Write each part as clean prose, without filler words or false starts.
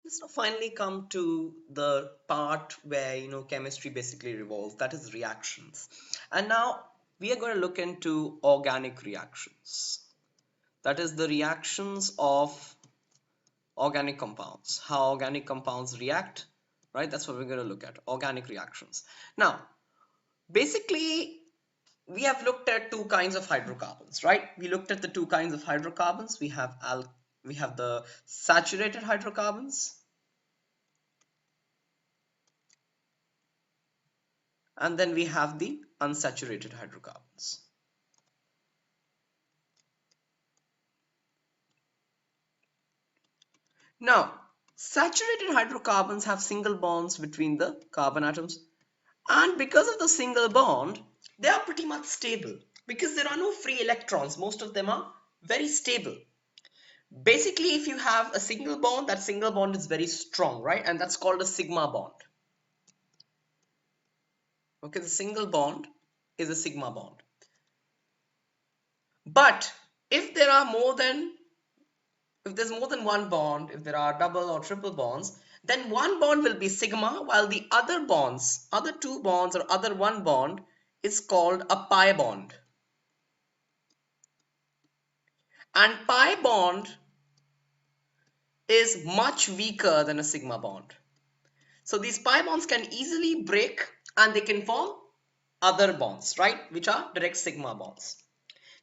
Let's now finally come to the part where chemistry basically revolves, that is reactions. And now we are going to look into organic reactions. That is the reactions of organic compounds, how organic compounds react, right? That's what we're going to look at, organic reactions. Now, basically, we have looked at two kinds of hydrocarbons, right? We looked at the two kinds of hydrocarbons. We have the saturated hydrocarbons, and then we have the unsaturated hydrocarbons. Now, saturated hydrocarbons have single bonds between the carbon atoms, and because of the single bond, they are pretty much stable because there are no free electrons. Most of them are very stable. Basically, if you have a single bond, that single bond is very strong, right? And that's called a sigma bond. Okay, the single bond is a sigma bond. But if there are if there's more than one bond, if there are double or triple bonds, then one bond will be sigma, while the other bonds, other two bonds or other one bond is called a pi bond. And pi bond is much weaker than a sigma bond. So these pi bonds can easily break and they can form other bonds, right? Which are direct sigma bonds.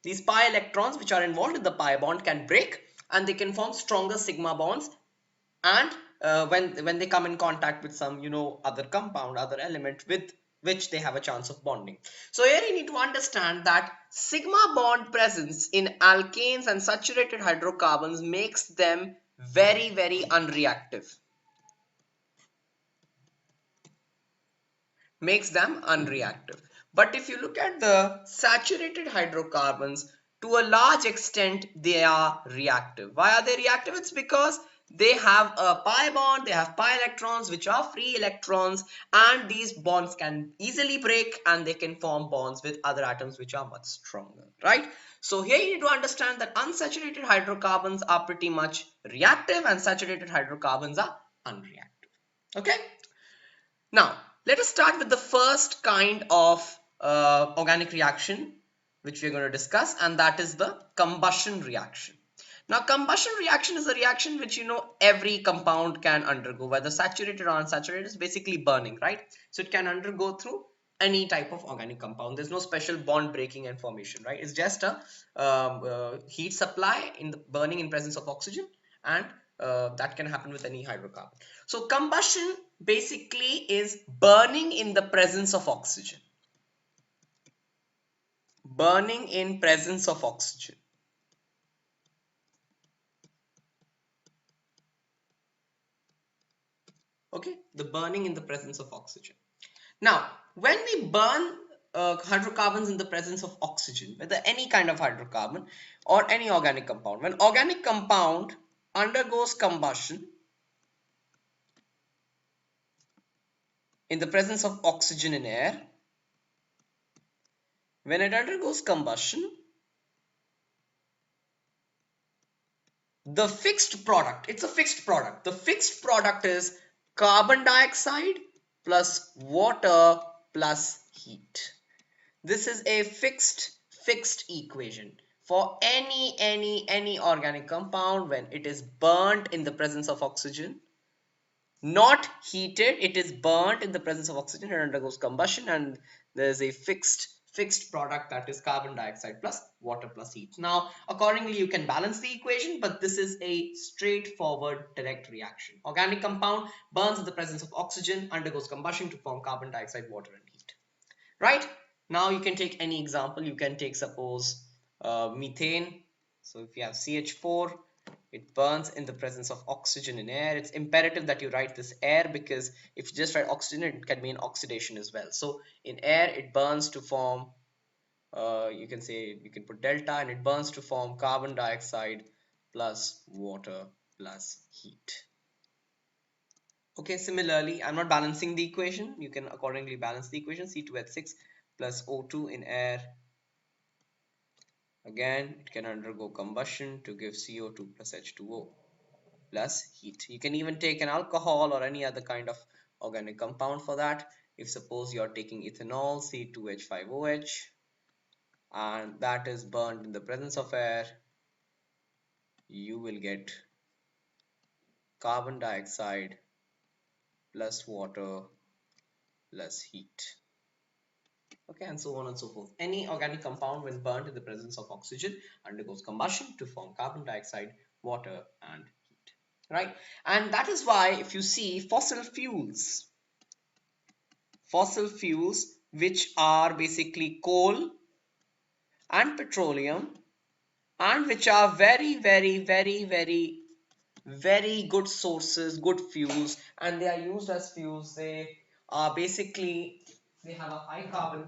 These pi electrons which are involved in the pi bond can break and they can form stronger sigma bonds, and when they come in contact with some other compound, other element with which they have a chance of bonding. So here you need to understand that sigma bond presence in alkanes and saturated hydrocarbons makes them very unreactive, makes them unreactive. But if you look at the saturated hydrocarbons, to a large extent they are reactive. Why are they reactive? It's because they have a pi bond, they have pi electrons which are free electrons, and these bonds can easily break and they can form bonds with other atoms which are much stronger, right? So here you need to understand that unsaturated hydrocarbons are pretty much reactive and saturated hydrocarbons are unreactive. Okay? Now, let us start with the first kind of organic reaction which we are going to discuss, and that is the combustion reaction. Now, combustion reaction is a reaction which every compound can undergo, whether saturated or unsaturated. Is basically burning, right? So it can undergo through any type of organic compound. There's no special bond breaking and formation, right? It's just a heat supply in the burning in presence of oxygen, and that can happen with any hydrocarbon. So combustion basically is burning in the presence of oxygen. Burning in presence of oxygen. Okay, the burning in the presence of oxygen. Now, when we burn hydrocarbons in the presence of oxygen, whether any kind of hydrocarbon or any organic compound, when organic compound undergoes combustion in the presence of oxygen in air, when it undergoes combustion, the fixed product, it's a fixed product. The fixed product is carbon dioxide plus water plus heat. This is a fixed equation for any organic compound. When it is burnt in the presence of oxygen, not heated, it is burnt in the presence of oxygen and undergoes combustion, and there is a fixed product, that is carbon dioxide plus water plus heat. Now accordingly you can balance the equation, but this is a straightforward direct reaction. Organic compound burns in the presence of oxygen, undergoes combustion to form carbon dioxide, water and heat, right? Now you can take any example. You can take, suppose, methane. So if you have CH4, it burns in the presence of oxygen in air. It's imperative that you write this air, because if you just write oxygen, it can mean oxidation as well. So in air, it burns to form, you can put delta, and it burns to form carbon dioxide plus water plus heat. Okay, similarly, I'm not balancing the equation. You can accordingly balance the equation. C2H6 plus O2 in air. Again, it can undergo combustion to give CO2 plus H2O. plus heat. You can even take an alcohol or any other kind of organic compound for that. If suppose you're taking ethanol, C2H5OH, and that is burned in the presence of air, you will get carbon dioxide plus water plus heat. Okay, and so on and so forth. Any organic compound, when burnt in the presence of oxygen, undergoes combustion to form carbon dioxide, water, and heat. Right? And that is why if you see fossil fuels which are basically coal and petroleum, and which are very good sources, good fuels, and they are used as fuels. They are basically, they have a high carbon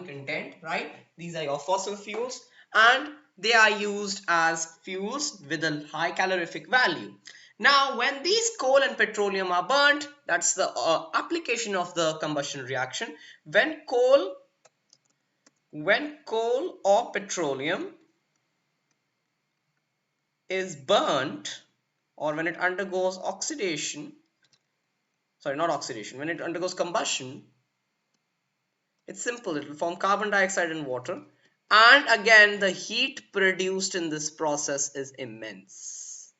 content. Right? These are your fossil fuels, and they are used as fuels with a high calorific value. Now, when these coal and petroleum are burnt, that's the application of the combustion reaction. When coal or petroleum is burnt, or when it undergoes oxidation, sorry, not oxidation, when it undergoes combustion, it's simple. It will form carbon dioxide and water. And again, the heat produced in this process is immense.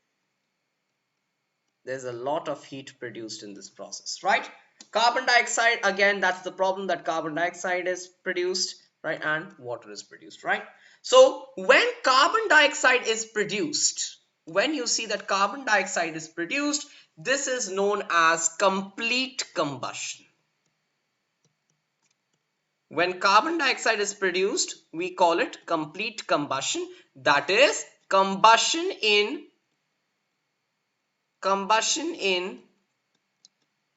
There's a lot of heat produced in this process, right? Carbon dioxide, again, that's the problem, that carbon dioxide is produced, right? And water is produced, right? So when carbon dioxide is produced, when you see that carbon dioxide is produced, this is known as complete combustion. When carbon dioxide is produced, we call it complete combustion. That is combustion in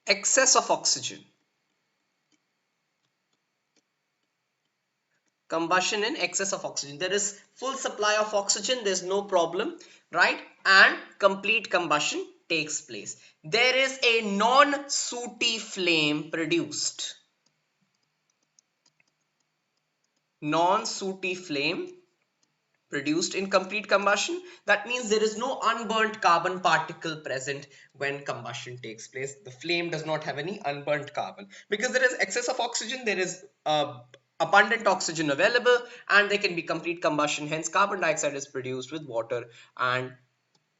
excess of oxygen. Combustion in excess of oxygen. There is full supply of oxygen, there's no problem, right? And complete combustion takes place. There is a non-sooty flame produced. Non-sooty flame produced in complete combustion. That means there is no unburnt carbon particle present when combustion takes place. The flame does not have any unburnt carbon because there is excess of oxygen, there is abundant oxygen available, and there can be complete combustion. Hence carbon dioxide is produced with water and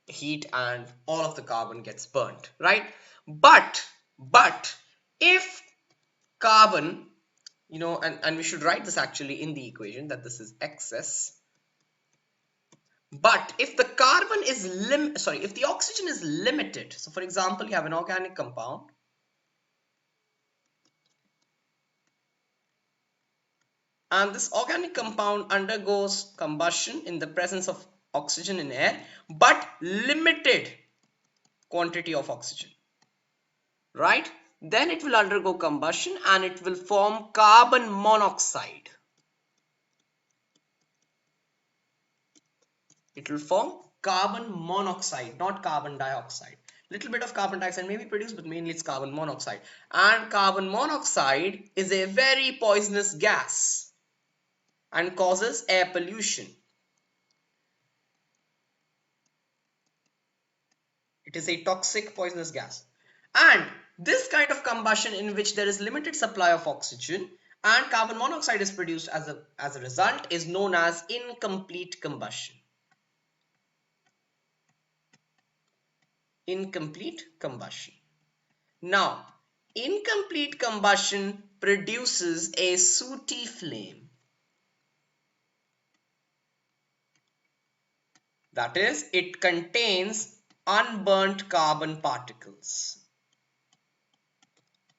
heat, and all of the carbon gets burnt, right? But if carbon, and we should write this actually in the equation, that this is excess. But if the carbon is if the oxygen is limited, so for example, you have an organic compound, and this organic compound undergoes combustion in the presence of oxygen in air, but limited quantity of oxygen, right? Then it will undergo combustion and it will form carbon monoxide. It will form carbon monoxide, not carbon dioxide. Little bit of carbon dioxide may be produced, but mainly it's carbon monoxide. And carbon monoxide is a very poisonous gas and causes air pollution. It is a toxic poisonous gas. And this kind of combustion, in which there is limited supply of oxygen and carbon monoxide is produced as a result, is known as incomplete combustion. Incomplete combustion. Now, incomplete combustion produces a sooty flame. That is, it contains unburnt carbon particles.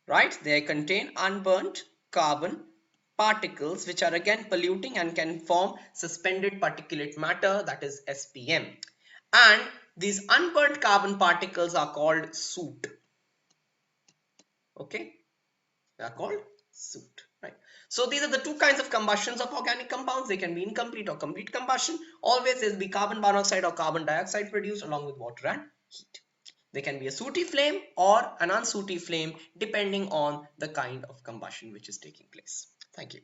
Right? They contain unburnt carbon particles, which are again polluting and can form suspended particulate matter, that is SPM. And these unburnt carbon particles are called soot. Okay? They are called soot. Right? So these are the two kinds of combustions of organic compounds. They can be incomplete or complete combustion. Always there will be carbon monoxide or carbon dioxide produced along with water and heat. They can be a sooty flame or an unsooty flame depending on the kind of combustion which is taking place. Thank you.